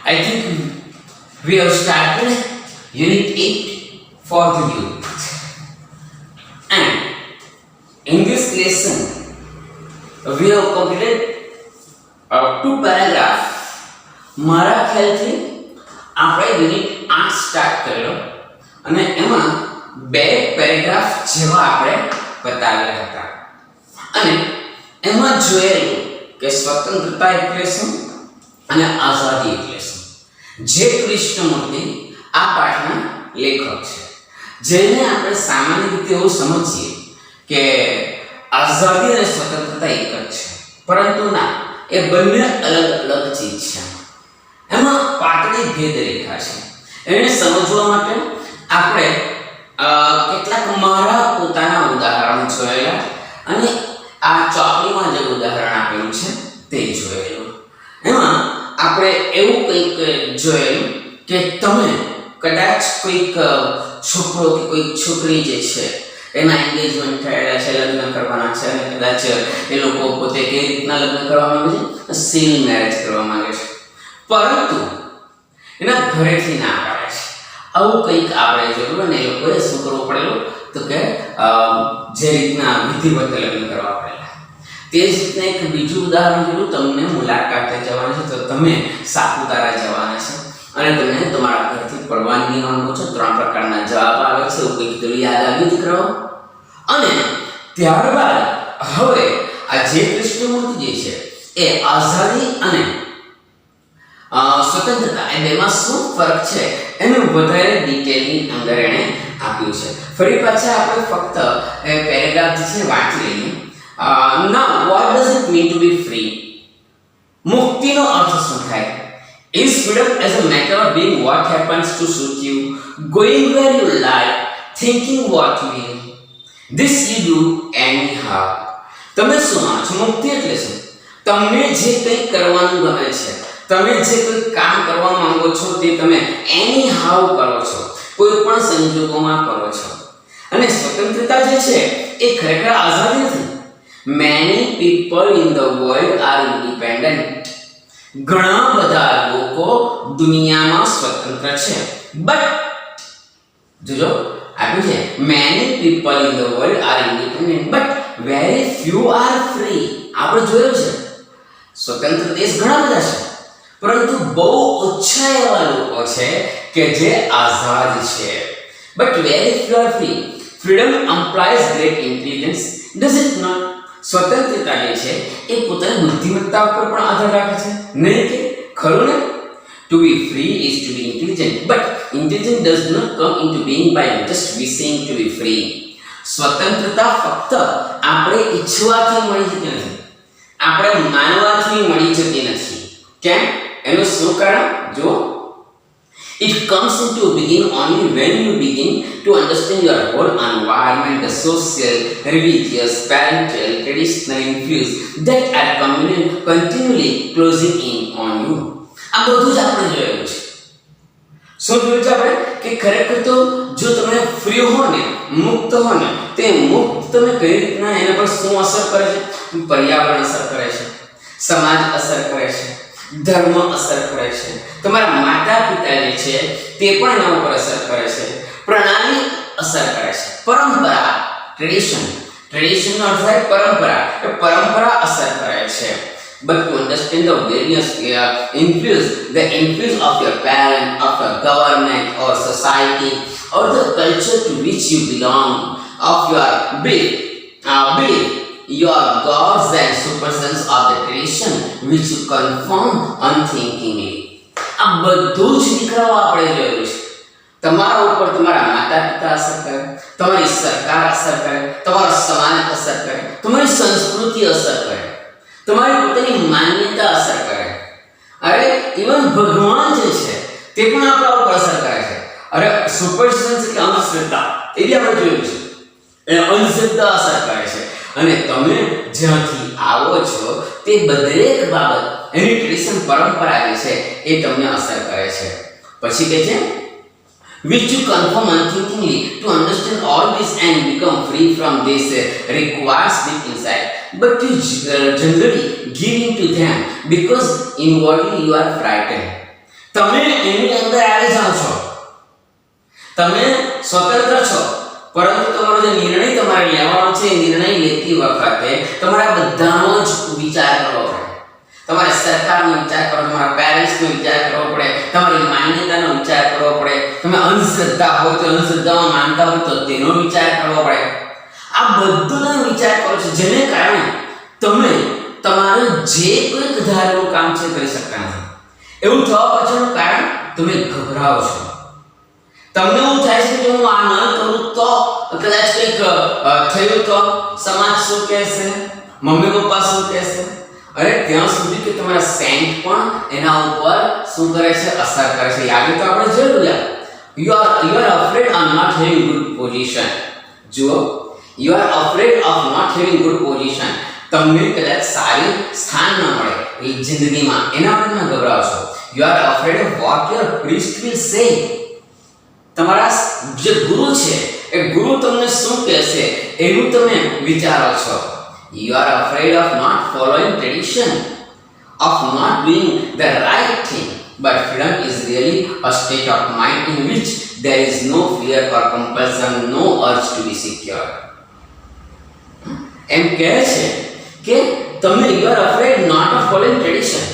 I think we have started Unit 8 for the youth. And in this lesson, we have completed two paragraphs. મારા ખ્યાલથી આપણે unit 8 start કરેલો અને એમાં બે પેરેગ્રાફ જેવા આપણે બતાવ્યા હતા અને એમાં જોયેલું કે સ્વતંત્રતા એટલે શું અને આઝાદી એટલે શું. જે કૃષ્ણમૂર્તિ આ પાઠના લેખક છે, જેને આપણે સામાન્ય રીતે એવું સમજીએ કે આઝાદી અને સ્વતંત્રતા એક જ છે, પરંતુ ના, એ બંને અલગ અલગ ચીજ છે. એમાં પાતળી ભેદરેખા છે. એને સમજવા માટે આપણે કેટલાક મારા પોતાના ઉદાહરણ જોયેલા અને આ ચોપડીમાં જે ઉદાહરણ આપેલું છે તે જોયેલું. એમાં આપણે એવું કંઈક જોયેલું કે તમે કદાચ કોઈક છોકરો કે કોઈક છોકરી જે છે એના એન્ગેજમેન્ટ થયેલા છે, લગ્ન કરવાના છે અને કદાચ એ લોકો પોતે કેવી રીતના લગ્ન કરવા માંગે છે, સિવિલ મેરેજ કરવા માંગે છે, પરંતુ એના ઘરેથી ના પાડે છે. આવું કંઈક આપણે જોયું અને એ લોકોએ શું કરવું પડેલું તો કે જે રીતના વિધિવત લગ્ન કરવા પડેલા. તે જ રીતના એક બીજું ઉદાહરણ જોયું. તમને મુલાકાતે જવાનું છે તો તમે સાપુતારા જવાના છે અને તમે તમારા ઘરથી પરવાનગી માંગો છો. 3 પ્રકારના જવાબ આવે છે. એવું કંઈક તો યાદ આવ્યું જ કરો. અને ત્યારબાદ હવે આ જે કૃષ્ણમૂર્તિ જે છે એ આઝાદી અને સ્વતંત્રતા એ બેમાં શું ફરક છે એનું વધારે ડિટેલની અંદર એણે આપ્યું છે. ફરી પાછા આપણે ફક્ત એ પેરેગ્રાફ જે છે વાંચી લઈએ. Now what does it mean to be free? મુક્તિનો અર્થ શું થાય? Is freedom as a matter of being what happens to suit you, going where you like, thinking what you will? This you do anyhow. તમે શું માનો છો? મુક્તિ એટલે શું? તમને જે કંઈ કરવાનું ગમે છે, તમે જે કોઈ કામ કરવા માંગો છો તે તમે એની હાઉ કરો છો, કોઈ પણ સંજોગોમાં કરો છો. અને સ્વતંત્રતા જે છે એ ખરેખર આઝાદી નથી. Many people in the world are independent. ઘણા બધા લોકો દુનિયામાં સ્વતંત્ર છે. બટ જોજો આપ્યું છે many people in the world are independent but very few are free. આપણે જોયું છે સ્વતંત્ર દેશ ઘણા બધા છે, પરંતુ બહુ ઓછા એવા લોકો છે કે જે આઝાદ છે. But very few R free. Freedom implies great intelligence, does it not? સ્વતંત્રતા જે છે એ પોતાની બુદ્ધિમત્તા ઉપર પણ આધાર રાખે છે, નહીં કે ખરું ને? To be free is to be intelligent, but intelligence does not come into being by just wishing to be free. સ્વતંત્રતા ફક્ત આપણે ઈચ્છવાથી મળી જતી નથી, આપણે માનવાથી મળી જતી નથી. કેમ? એનું શું કારણ? જો it comes into being only when you begin to understand your whole environment, the social, religious, parental, traditional influence that are continually closing in on you. આ બધું જ આપણે જોયેલું છે. શું જોયું છે આપણે કે ખરેખર તો જો તમે ફ્રી હો ને, મુક્ત હો ને, તે મુક્ત તમે કઈ રીતના એના પર શું અસર કરે છે? પર્યાવરણ અસર કરે છે, સમાજ અસર કરે છે, ધર્મ અસર કરે છે, તમારા માતા પિતા જે છે તે પણ એના ઉપર અસર કરે છે, પ્રણાલી અસર કરે છે, પરંપરા, ટ્રેડિશન અર્થ થાય પરંપરા, એ પરંપરા અસર કરે છે. But to understand the various influence of your parent, of your government or society or the culture to which you belong, of your belief, your gods and superstitions of the tradition which you conform unthinkingly. આ બધું જ દીકરાઓ આપણે જોયેલું છે. તમારા ઉપર તમારા માતા પિતા અસર કરે, તમારી સરકાર અસર કરે, તમારો સમાજ અસર કરે, તમારી સંસ્કૃતિ અસર કરે, તમારી પોતાની માન્યતા અસર કરે. અરે ઇવન ભગવાન જે છે તે પણ આપણા ઉપર અસર કરે છે. અરે સુપરસ્ટિશન એટલે અંધશ્રદ્ધા, એ બી આપણે જોયું છે. એ અંધશ્રદ્ધા અસર કરે છે. અને તમે જ્યાંથી આવો છો તે દરેક બાબત, એની ટ્રેડિશન, પરંપરા જે છે એ તમને અસર કરે છે. પછી કહે છે which you conform unthinkingly to understand all this and become free from this requires deep insight, but you generally give in to them because inwardly you are frightened. તમે એની અંદર આવી જાઓ છો, તમે સ્વતંત્ર છો, પરંતુ તમારો જે નિર્ણય તમારે લેવાનો છે એ નિર્ણય લેતી વખતે તમારા બધાનો જ વિચાર કરવો પડે. તમારે સરકારનો વિચાર કરવો, તમારા પેરેન્ટ્સનો વિચાર કરવો પડે, તમારી માન્યતાનો વિચાર કરવો પડે, તમે અંધશ્રદ્ધા હોય તો અંધશ્રદ્ધામાં માનતા હોય તો તેનો વિચાર કરવો પડે. આ બધુંનો વિચાર કરો છો, જેને કારણે તમે તમારું જે કોઈ ધારેલું કામ છે કરી શકતા નથી. એવું થવા પાછળનું કારણ તમે ગભરાઓ છો. તમને એવું થાય છે કે હું આ ન કરું તો કદાચ કંઈક થયું તો સમાજ શું કહેશે, મમ્મી પપ્પા શું કહેશે. અરે ત્યાં સુધી કે તમારા સેન્ટ પણ એના ઉપર શું કરે છે, અસર કરે છે. યાદ તો આપણે જોયું યાર, you are afraid of not having good position. જુઓ, you are afraid of not having good position. તમને કદાચ સારી સ્થાન ન મળે એ જિંદગીમાં, એના માટે તમે ગભરાઓ છો. You are afraid of what your priest will say. તમારા જે ગુરુ છે એ ગુરુ તમને શું કહેશે એવું તમે વિચારો છો. You are afraid of not following tradition, of not doing the right thing. But freedom is really a state of mind in which there is no fear or compulsion, no urge to be secure. એમ કહે છે કે તમે you are afraid not of following tradition.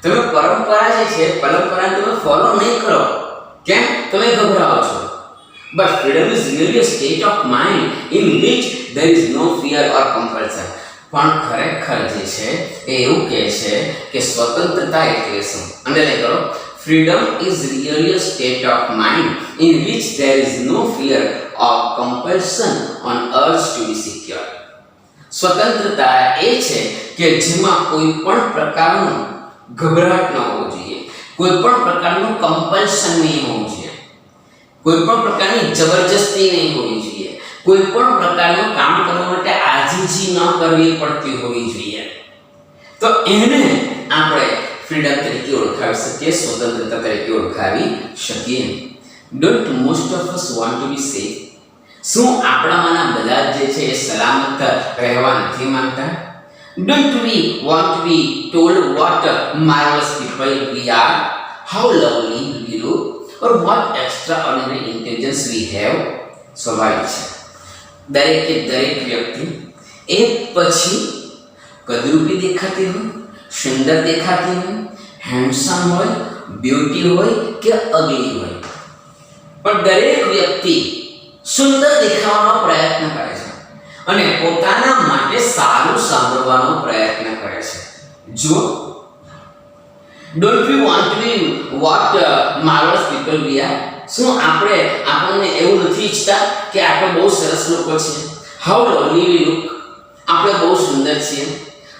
તમે પરંપરા જે છે પરંપરાને તમે ફોલો નહીં કરો. કેમ? તમે ગભરાઓ છો. But freedom is really a state of mind in which there is no fear or compulsion. પણ ખરેખર જે છે એ એવું કહે છે કે સ્વતંત્રતા એટલે શું? અંડરલાઈન કરો. Freedom is really a state of mind in which there is no fear or compulsion on urge to be secure. સ્વતંત્રતા એ છે કે જેમાં કોઈ પણ પ્રકારનો ગભરાટ ન હોવો જોઈએ, કોઈ પણ પ્રકારનું કમ્પલ્શન નહીં હોવું જોઈએ, કોઈ પણ પ્રકારની જબરજસ્તી નહીં હોવી જોઈએ, કોઈ પણ પ્રકારનું કામ કરવા માટે આજીજી ન કરવી પડતી હોવી જોઈએ. તો એને આપણે ફ્રીડમ તરીકે ઓળખાવી શકીએ, સ્વતંત્રતા તરીકે ઓળખાવી શકીએ. Don't most of us want to be safe? શું આપણામાંના બધા જે છે એ સલામત રહેવા નથી માંગતા? Don't we want to be told what marvelous people we are, how lovely we look, or what extraordinary intelligence we have? સ્વાભાવિક છે, દરેક વ્યક્તિ એ પછી કદરૂપી દેખાતી હોય, સુંદર દેખાતી હોય, હેન્ડસમ હોય, બ્યુટી હોય કે અગલી હોય, પણ દરેક વ્યક્તિ સુંદર દેખાવાનો પ્રયત્ન કરે છે અને પોતાના માટે સારું સાંભળવાનો પ્રયત્ન કરે છે. જુઓ, don't we want to be what marvellous people we are? શું આપણને એવું નથી ઈચ્છતા કે આપણે બહુ સરસ લોકો છીએ? હાઉ લવલી વી લુક, આપણે બહુ સુંદર છીએ.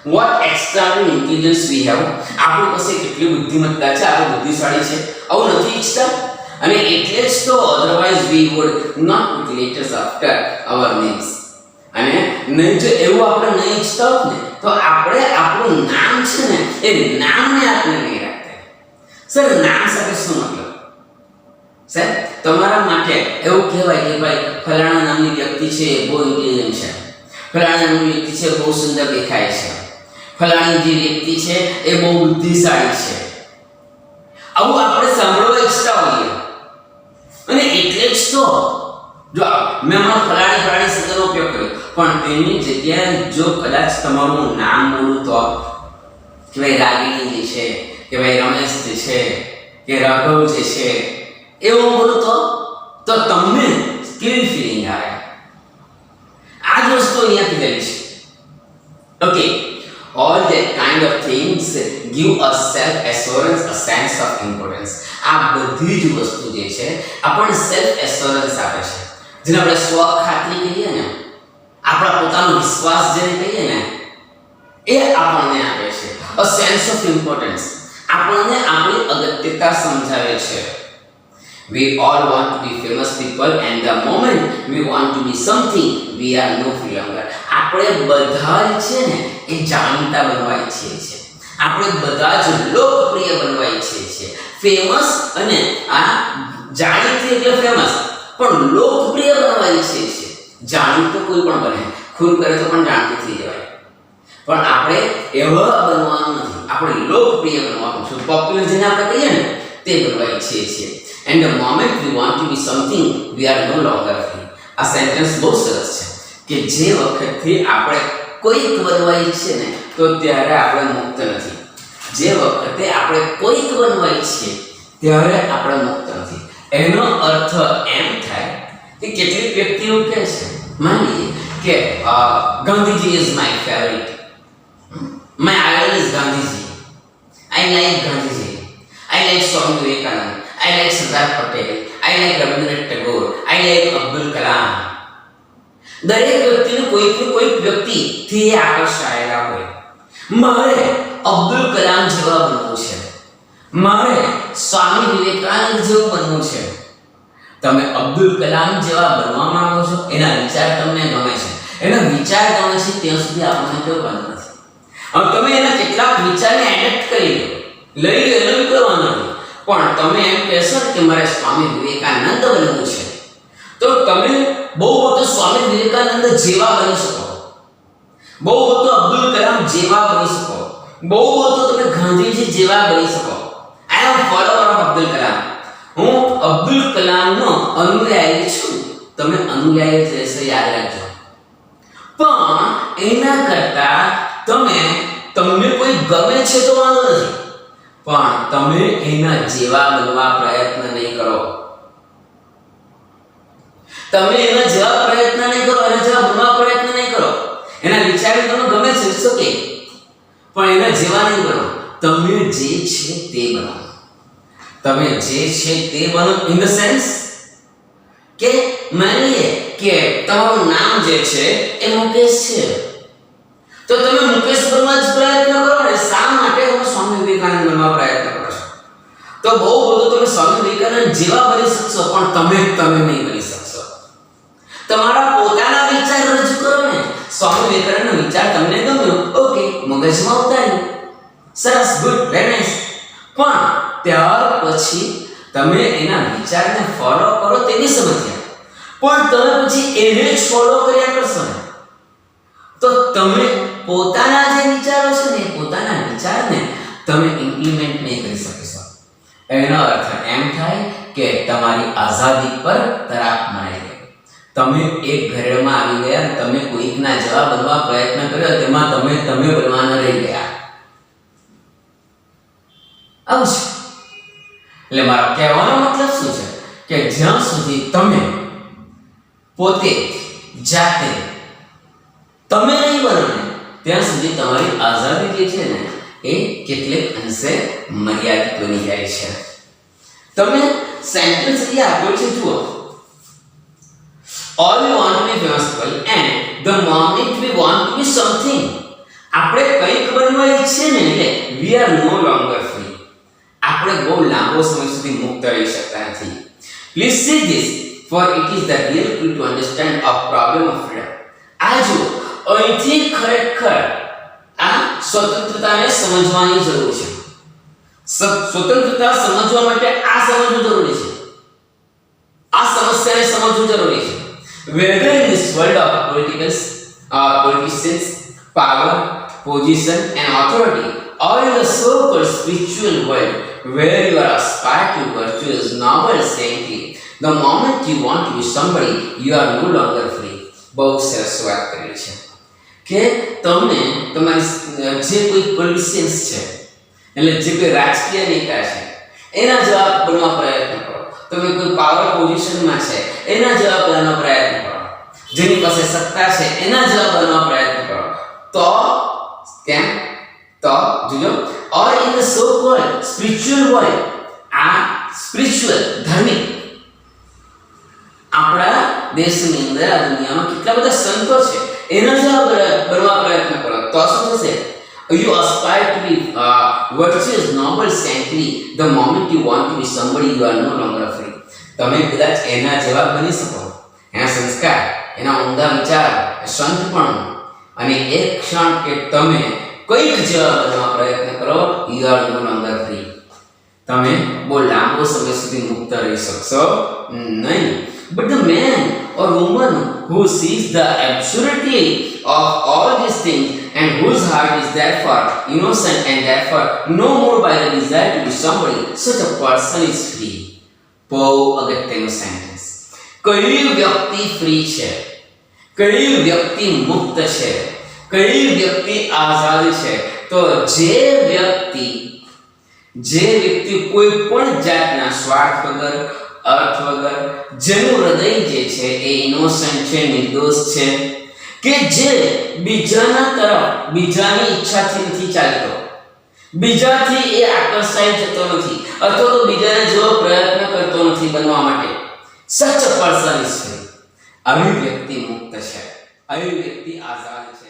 What extraordinary intelligence we have, આપણી પાસે કેટલી બુદ્ધિમત્તા છે, આપણે બુદ્ધિશાળી છે. આવું નથી ઈચ્છતા? અને એટલે જ તો otherwise we would not put letters after our names. અને નહીં જો એવું આપણે નહીં ઈચ્છતા હોત ને તો આપણે આપણું નામ છે ને એ નામને આપણે નહીં રાખતા. સર, નામ સાથે શું મતલબ? સર, તમારા માટે એવું કહેવાય કે ભાઈ ફલાણા નામની વ્યક્તિ છે બહુ ઇન્ટેલિજન્ટ છે, ફલાણા નામની વ્યક્તિ છે બહુ સુંદર દેખાય છે, ફલાણી જે વ્યક્તિ છે એ બહુ બુદ્ધિશાળી છે. આવું આપણે સાંભળવા ઈચ્છતા હોઈએ. અને એટલે જ તો જો મેં ફલાણી શબ્દનો ઉપયોગ કર્યો, પણ તેની જગ્યાએ જો કદાચ તમારું નામ બોલું તો કે ભાઈ રાગિણી જે છે, કે ભાઈ રમેશ જે છે, કે રાઘવ જે છે, એવું બોલું તો તમને કેવી ફિલિંગ આવે? આ જ વસ્તુ અહીંયાથી લેવી છે. Okay, all that kind of things give us self assurance, a sense of importance. આ બધી જ વસ્તુ જે છે આપણને સેલ્ફ એશ્યોરન્સ આપે છે, જેને આપણે સ્વ ખાતરી કહીએ ને, આપણા પોતાનો વિશ્વાસ જેને કહીએ ને, એ આપણને આપે છે. અ સેન્સ ઓફ ઇમ્પોર્ટન્સ, આપણને આપણી અગત્યતા સમજાવે છે. We all want to be famous people, and the moment we want to be something, we are no longer. આપણે બધા જ છે ને એ જાણીતા બનવા ઈચ્છીએ છીએ, આપણે બધા જ લોકપ્રિય બનવા ઈચ્છીએ છીએ. ફેમસ અને આ જાણીતી એટલે ફેમસ, પણ લોકપ્રિય બનવા ઈચ્છીએ છીએ. જાણીતું કોઈ પણ બને, ખૂન કરે તો પણ જાણીતું થઈ જવાય, પણ આપણે એવા બનવાનું નથી, આપણે લોકપ્રિય બનવાનું છે. પોપ્યુલર જેને આપણે કહીએ ને તે બનવા ઈચ્છીએ છીએ. And the moment we want to be something we are no longer free. આ સેન્ટેન્સ બહુ સરસ છે કે જે વખતથી આપણે કોઈક બનવા ઈચ્છીએ ને તો ત્યારે આપણે મુક્ત નથી. જે વખતે આપણે કોઈક બનવા ઈચ્છીએ ત્યારે આપણે મુક્ત નથી. એનો અર્થ એમ થાય કે કેટલીક વ્યક્તિઓ કહે છે, માની લઈએ કે Gandhiji is my favourite, my idol is Gandhiji, I like Gandhiji, I like Swami Vivekananda, I like Sardar Patel, I like Rabindranath Tagore, I like Abdul Kalam. દરેક વ્યક્તિને કોઈક વ્યક્તિથી આકર્ષાયેલા હોય. મારે અબ્દુલ કલામ જેવા બનવું છે, મારે સ્વામી વિવેકાનંદ જેવું બનવું છે. તમે અબ્દુલ કલામ જેવા બનવા માંગો છો, એના વિચાર તમને ગમે છે, એના વિચાર ગમે છે ત્યાં સુધી આપણને કોઈ વાંધો નથી. હવે તમે એના કેટલાક વિચારને એડપ્ટ કરી લો, લઈ લો, એનો કોઈ વાંધો નથી. પણ તમે એમ કહેશો કે મારે સ્વામી વિવેકાનંદ બનવું છે, તો તમે બહુ બધો સ્વામી વિવેકાનંદ જેવા બની શકો, બહુ બધો અબ્દુલ કલામ જેવા બની શકો, બહુ બધો તમે ગાંધીજી જેવા બની શકો. આઈ એમ ફોલોવર ઓફ અબ્દુલ કલામ. હું અબ્દુલ કલામનો અનુયાયી છું. તમે અનુયાયી જ રહેશો, યાદ રાખજો. પણ એના કરતા તમને કોઈ ગમે છે તો વાંધો નથી, પણ તમે એના જેવા બનવા પ્રયત્ન નહીં કરો. તમે એના જેવા પ્રયત્ન નહીં કરો, એના જેવા બનવા પ્રયત્ન નહીં કરો. એના વિચારો તમને ગમે છે ઇટ્સ ઓકે, પણ એના જેવા નહીં બનો. તમે જે છે તે બનો. તમે જે છે તે બનો ઇન ધ સેન્સ કે માનીએ કે તમારું નામ જે છે એ મુકેશ છે, તો તમે મુકેશ બનવા જ પ્રયત્ન કરો ને. શા માટે તમે સ્વામી વિવેકાનંદ બનવા પ્રયત્ન કરો છો? તો બહુ બધું તમે સ્વામી વિવેકાનંદ જેવા બની શકશો, પણ તમે નહીં બની શકશો. તમારા પોતાના વિચાર રજૂ કરો ને. સ્વામી વિવેકાનંદનો વિચાર તમને ગમ્યો, ઓકે, મગજમાં ઉતાર્યું, સરસ, ગુડ, વેરી નાઇસ. પણ ત્યાર પછી તમે એના વિચારને ફોલો કરો તેની સમસ્યા. પણ તમે પછી એને જ ફોલો કર્યા કરશો ને, તો તમે પોતાના જે વિચારો છે ને, પોતાના વિચારને તમે ઇમ્પ્લિમેન્ટ નહીં કરી શકશો. એનો અર્થ એમ થાય કે તમારી આઝાદી પર તરાપ મારી ગઈ. તમે એક ઘરેડમાં આવી ગયા અને તમે કોઈકના જેવા બનવા પ્રયત્ન કર્યો, તેમાં તમે બનવાના રહી ગયા. આવું છે. એટલે મારો કહેવાનો મતલબ શું છે કે જ્યાં સુધી તમે પોતે જાતે તમે નહીં બનો ને ત્યાં સુધી તમારી આઝાદી જે છે ને એ કેટલેક અંશે મર્યાદિત બની જાય છે. તમે સેન્ટેન્સ એ આપ્યો છે, જુઓ, all we want to be famous people and the moment we want to be something. આપણે કંઈક બનવા ઈચ્છીએ ને એટલે we are no longer free. આપણે બહુ લાંબો સમય સુધી મુક્ત રહી શકતા નથી. Please see this, for it is the real key to understand a problem of freedom. આ જો અહીંથી ખરેખર આ સ્વતંત્રતાને સમજવાની જરૂર છે. સ્વતંત્રતા સમજવા માટે આ સમજવું જરૂરી છે, આ સમસ્યાને સમજવું જરૂરી છે. Whether in this world of politicians, power, position and authority, or in the so-called spiritual world where you are aspired to virtuous, noble, saintly, the moment you want to be somebody, you are no longer free. બહુ સરસ વાત કરી છે કે તમને તમારી જે કોઈ પોલિટિશિયન્સ છે, એટલે જે કોઈ રાજકીય નેતા છે, એના જેવા બનવા પ્રયત્ન કરો. તમે કોઈ પાવર પોઝિશનમાં છે એના જેવા બનવા પ્રયત્ન કરો, જેની પાસે સત્તા છે એના જેવા બનવા પ્રયત્ન કરો. તો કેમ? તો જોજો, or in the so cold spiritual world, આ સ્પિરિચ્યુઅલ ધાર્મિક આપણા દેશની અંદર, આ દુનિયામાં કેટલા બધા સંતો છે, એના જેવા બનવા પ્રયત્ન કરો. તો શું થશે? You aspire to be virtuous, noble, saintly. The moment you want to be somebody, you are no longer free. તમે કદાચ એના જેવા બની શકો, એના સંસ્કાર, એના ઊંડા વિચાર, સંતપણું, અને એક ક્ષણ કે તમે કોઈક જેવા બનવા પ્રયત્ન કરો, you are no longer free. તમે બહુ લાંબો સમય સુધી મુક્ત રહી શકશો નહીં. But the man or woman who sees the absurdity of all these things, and whose heart is therefore innocent and therefore no moved by the desire to be somebody, such a person is free. બહુ અગત્યનો sentence. કઈ વ્યક્તિ free છે, કઈ વ્યક્તિ મુક્ત છે, કઈ વ્યક્તિ આઝાદ છે? તો જે વ્યક્તિ કોઈ પણ જાતના સ્વાર્થ વગર, અર્થ વગર, જેનું હૃદય જે છે એ ઇનોસન્ટ છે, નિર્દોષ છે, કે જે બીજાના તરફ બીજાની ઈચ્છાથી નથી ચાલતો, બીજાથી એ આકર્ષાઈ જતો નથી, અથવા તો બીજાને જેવો પ્રયત્ન કરતો નથી બનવા માટે. સચ અ પર્સન ઇઝ ફ્રી. આવી વ્યક્તિ મુક્ત છે, આવી વ્યક્તિ આઝાદ છે.